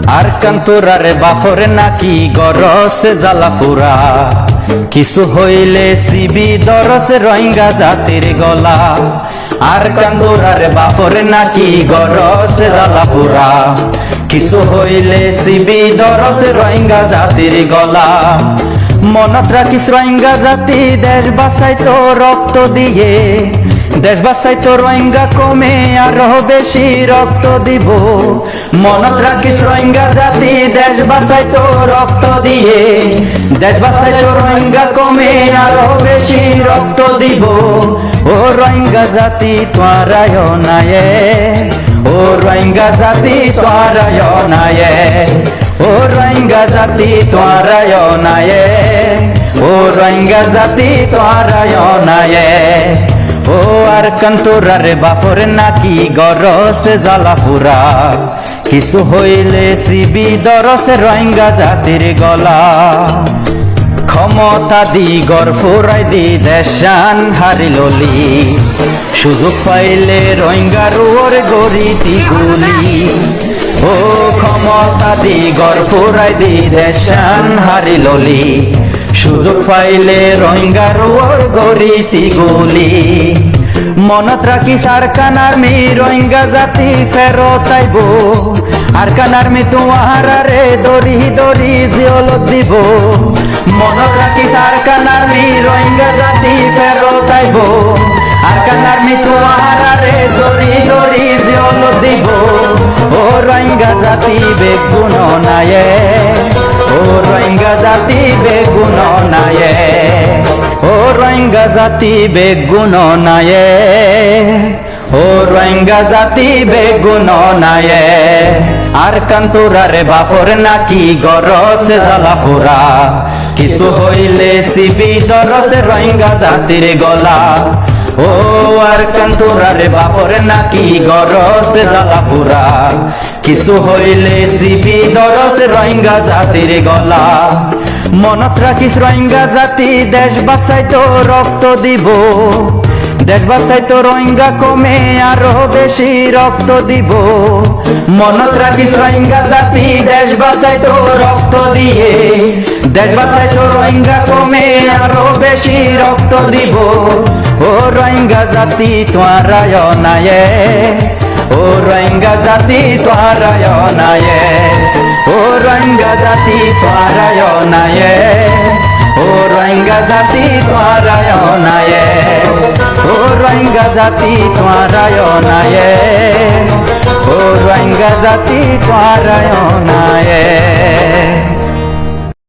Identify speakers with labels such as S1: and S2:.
S1: আর কান্তরারে বাপরে নাকি গরসে জ্বালা পুরা কিছু হইলে সিবি দরসে রোহিঙ্গা জাতির গলা আর কান্তরারে বাপরে নাকি গরসে জ্বালা পুরা কিছু হইলে সিবি দরসে রোহিঙ্গা জাতির গলা মনত রাখিস রোহিঙ্গা জাতি দেশ বাঁচাইতো রক্ত দিয়ে দেশ বাঁচাইতো রোহিঙ্গা কমে আরো বেশি রক্ত দিব মনত রাখিস রোহিঙ্গা জাতি দেশ বাঁচাইতো রক্ত দিয়ে দেশ বাঁচাইতো রোহিঙ্গা কমে আরো বেশি রক্ত দিব ও রোহিঙ্গা জাতি তোরায় নায়ে ও রোহিঙ্গা জাতি তোরায় নায়ে ও রোহিঙ্গা জাতি তোরায় নায়ে ও রোহিঙ্গা জাতি তোরায় নায়ে ও আর কান্তরারে বাপরে নাকি গরসে জ্বালা পুরা কিছু হইলে সিবি দরসে রোহিঙ্গা জাতির গলা ক্ষমতা দি গর ফুরাই দি দেশান হারিললি সুযোগ পাইলে রোহিঙ্গার ওর গরিতি গুলি ও ক্ষমতা দি গর ফুরাই দি দেশান হারিললি সুযোগ পাইলে রোহিঙ্গার ওর গরিতি গুলি মনত রাখিস আরকান আর্মি রোহিঙ্গা জাতি ফেরত আইব আরকান আর্মি তোমারে দরি দরি জিয়লত দিব মনত রাখিস আরকান আর্মি রোহিঙ্গা জাতি ফেরত আইব আরকান আর্মি তোমারে দরি দরি জিয়লত দিব ও রোহিঙ্গা জাতি বেগুন নায়ে ও রোহিঙ্গা জাতি বেগুন নায়ে ও রোহিঙ্গা জাতি বেগুন নায়ে ও রোহিঙ্গা জাতি বেগুন নায়ে আর কান্তরারে বাপরে নাকি গরসে জ্বালা পোড়া কিছু হইলে সিবি দরসে রোহিঙ্গা জাতির গলা ও আর কান্তরারে বাপরে নাকি গরসে জ্বালা পোড়া কিছু হইলে সিবি দরসে রোহিঙ্গা জাতির গলা মনত রাখিস রোহিঙ্গা জাতি দেশ বাঁচাইতো রক্ত দিব দেশ বাঁচাইতো রোহিঙ্গা কমে আরো বেশি রক্ত দিব মনত রাখিস রোহিঙ্গা জাতি দেশ বাঁচাইতো রক্ত দিয়ে দেশ বাঁচাইতো রোহিঙ্গা কমে আরো বেশি রক্ত দিব ও রোহিঙ্গা জাতি তোরায় নায়ে ও রোহিঙ্গা জাতি তোরায় নায়ে ও রোহিঙ্গা জাতি তোরায় নায়ে ও রোহিঙ্গা জাতি তোরায় নায়ে ও রোহিঙ্গা জাতি তোরায় নায়ে ও রোহিঙ্গা জাতি তোরায় নায়ে।